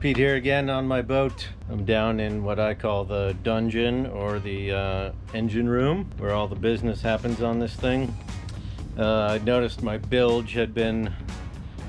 Pete here again on my boat. I'm down in what I call the dungeon, or the engine room, where all the business happens on this thing. I noticed my bilge had been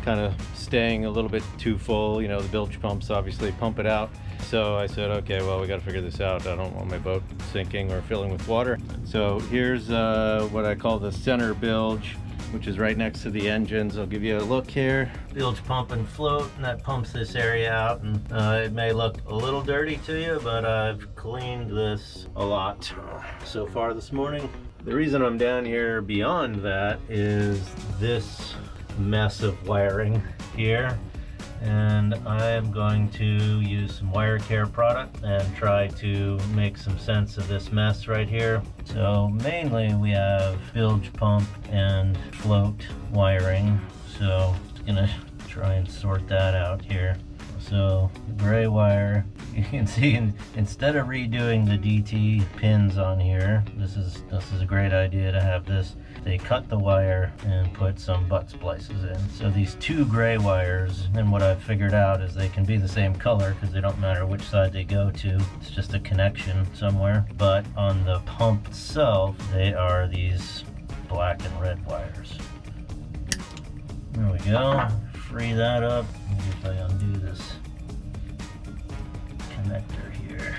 kind of staying a little bit too full. You know, the bilge pumps obviously pump it out. So I said, okay, well, we got to figure this out. I don't want my boat sinking or filling with water. So here's what I call the center bilge, which is right next to the engines. I'll give you a look here. Bilge pump and float, and that pumps this area out. And it may look a little dirty to you, but I've cleaned this a lot so far this morning. The reason I'm down here beyond that is this mess of wiring here. And I am going to use some WireCare product and try to make some sense of this mess right here. So mainly we have bilge pump and float wiring. So I'm gonna try and sort that out here. So the gray wire, you can see instead of redoing the DT pins on here, this is a great idea to have this. They cut the wire and put some butt splices in. So these two gray wires, and what I've figured out is they can be the same color because they don't matter which side they go to. It's just a connection somewhere. But on the pump itself, they are these black and red wires. There we go. Free that up. Maybe if I undo this connector here.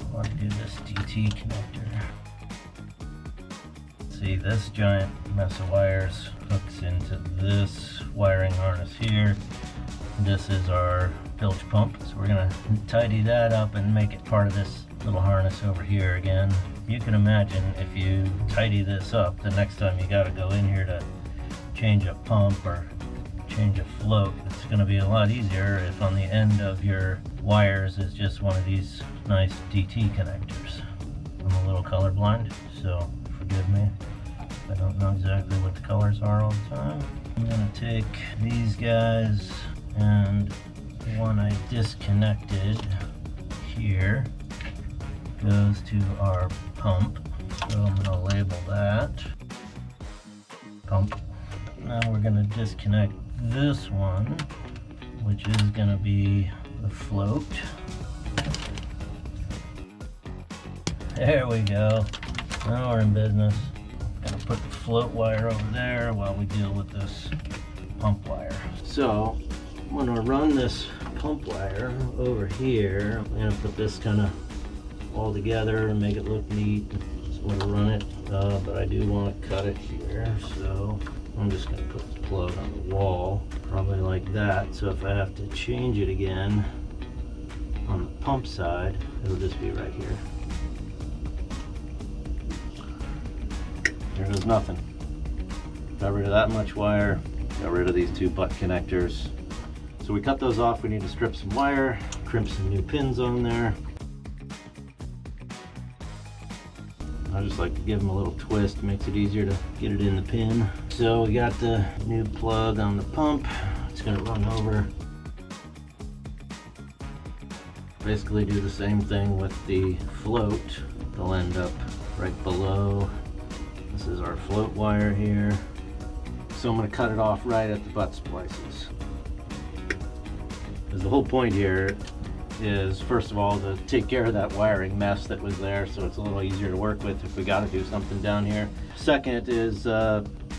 I want to do this DT connector. See, this giant mess of wires hooks into this wiring harness here. This is our bilge pump. So we're gonna tidy that up and make it part of this little harness over here again. You can imagine if you tidy this up, the next time you gotta go in here to change a pump or change a float, it's gonna be a lot easier if on the end of your wires is just one of these nice DT connectors. I'm a little colorblind, so forgive me. I don't know exactly what the colors are all the time. I'm gonna take these guys, and the one I disconnected here goes to our pump. So I'm gonna label that pump. Now we're gonna disconnect this one, which is gonna be the float. There we go. Now we're in business. Gonna put the float wire over there while we deal with this pump wire. So I'm gonna run this pump wire over here. I'm gonna put this kind of all together and make it look neat. Just want to run it, but I do want to cut it here. So I'm just gonna put the plug on the wall, probably like that. So if I have to change it again on the pump side, it'll just be right here. There goes nothing. Got rid of that much wire, got rid of these two butt connectors. So we cut those off. We need to strip some wire, crimp some new pins on there. I just like to give them a little twist, makes it easier to get it in the pin. So we got the new plug on the pump. It's gonna run over. Basically do the same thing with the float. They'll end up right below. This is our float wire here. So I'm going to cut it off right at the butt splices. Because the whole point here is, first of all, to take care of that wiring mess that was there, so it's a little easier to work with if we got to do something down here. Second is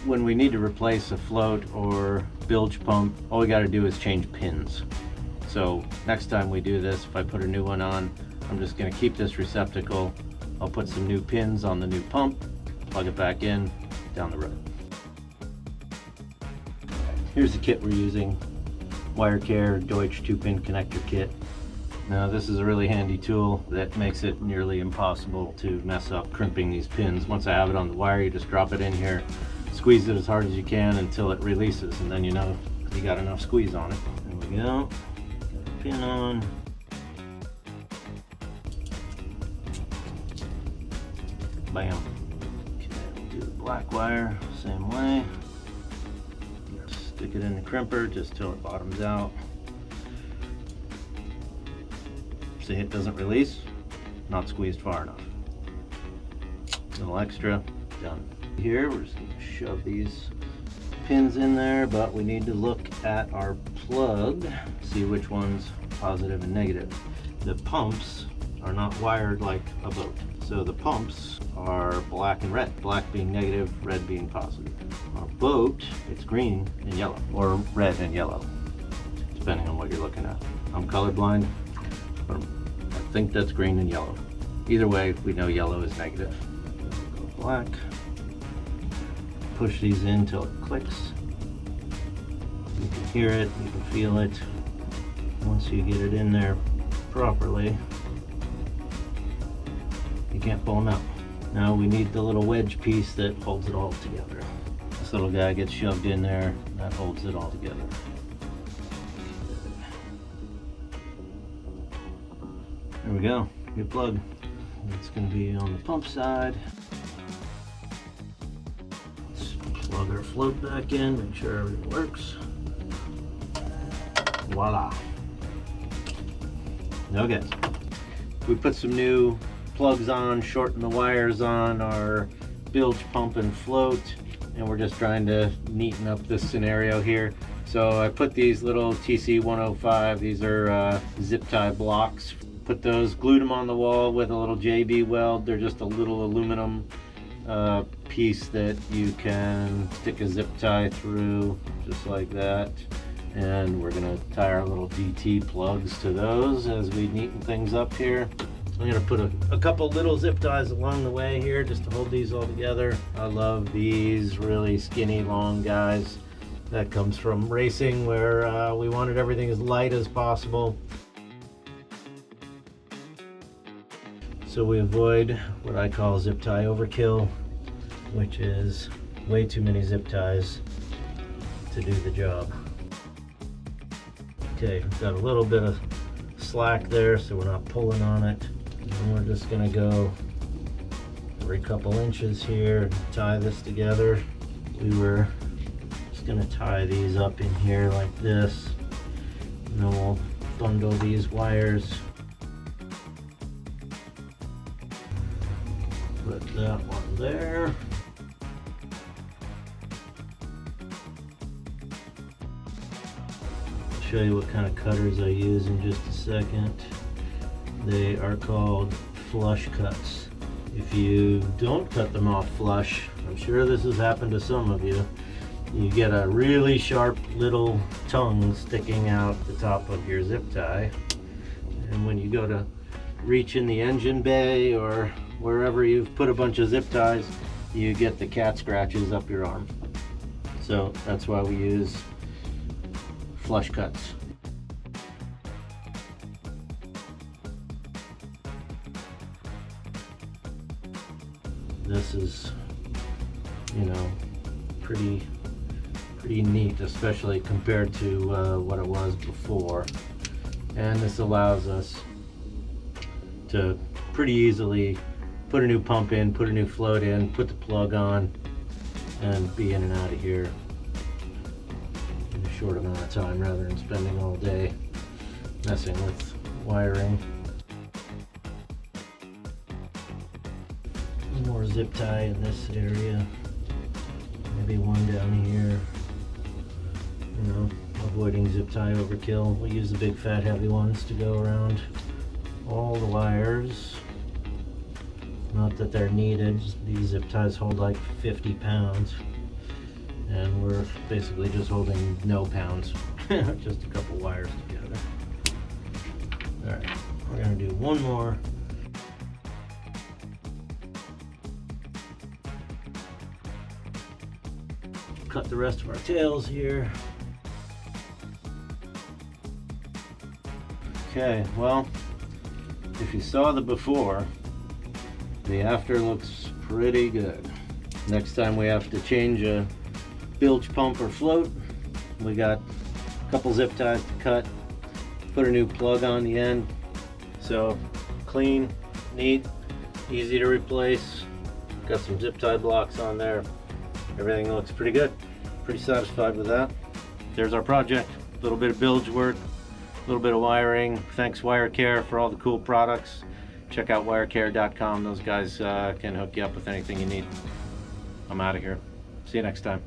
when we need to replace a float or bilge pump, all we got to do is change pins. So next time we do this, if I put a new one on, I'm just going to keep this receptacle. I'll put some new pins on the new pump, plug it back in, down the road. Here's the kit we're using. WireCare Deutsch 2-pin connector kit. Now this is a really handy tool that makes it nearly impossible to mess up crimping these pins. Once I have it on the wire, you just drop it in here, squeeze it as hard as you can until it releases, and then you know you got enough squeeze on it. There we go. Got the pin on. Bam. Do the black wire same way. Stick it in the crimper just till it bottoms out. See, it doesn't release, not squeezed far enough. A little extra, done. Here we're just going to shove these pins in there, but we need to look at our plug. see which one's positive and negative. The pumps are not wired like a boat. So the pumps are black and red, black being negative, red being positive. On a boat, it's green and yellow, or red and yellow, depending on what you're looking at. I'm colorblind, but I think that's green and yellow. Either way, we know yellow is negative. Go black. Push these in till it clicks. You can hear it, you can feel it. Once you get it in there properly, you can't pull them out. Now we need the little wedge piece that holds it all together. This little guy gets shoved in there, that holds it all together. There we go, good plug. It's going to be on the pump side. Let's plug our float back in, make sure everything works. Voila. Okay, we put some new plugs on, shorten the wires on our bilge pump and float, and we're just trying to neaten up this scenario here. So I put these little TC105, these are zip tie blocks. Put those, glued them on the wall with a little JB weld. They're just a little aluminum piece that you can stick a zip tie through, just like that. And we're gonna tie our little DT plugs to those as we neaten things up here. I'm gonna put a couple little zip ties along the way here just to hold these all together. I love these really skinny, long guys. That comes from racing, where we wanted everything as light as possible. So we avoid what I call zip tie overkill, which is way too many zip ties to do the job. Okay, we've got a little bit of slack there, so we're not pulling on it. And we're just gonna go every couple inches here and tie this together. We were just gonna tie these up in here like this, and then we'll bundle these wires. Put that one there. Show you what kind of cutters I use in just a second. They are called flush cuts. If you don't cut them off flush, I'm sure this has happened to some of you, you get a really sharp little tongue sticking out the top of your zip tie. And when you go to reach in the engine bay or wherever you've put a bunch of zip ties, you get the cat scratches up your arm. So that's why we use flush cuts. This is, you know, pretty neat, especially compared to what it was before. And this allows us to pretty easily put a new pump in, put a new float in, put the plug on, and be in and out of here in a short amount of time rather than spending all day messing with wiring. One more zip tie in this area, maybe one down here. You know, avoiding zip tie overkill. We'll use the big fat heavy ones to go around all the wires. Not that they're needed, these zip ties hold like 50 pounds. And we're basically just holding no pounds, just a couple wires together. Alright, we're gonna do one more. Cut the rest of our tails here. Okay, well, if you saw the before, the after looks pretty good. Next time we have to change a bilge pump or float, we got a couple zip ties to cut, put a new plug on the end. So clean, neat, easy to replace. Got some zip tie blocks on there. Everything looks pretty good. Pretty satisfied with that. There's our project. A little bit of bilge work, a little bit of wiring. Thanks WireCare for all the cool products. Check out wirecare.com. Those guys can hook you up with anything you need. I'm out of here. See you next time.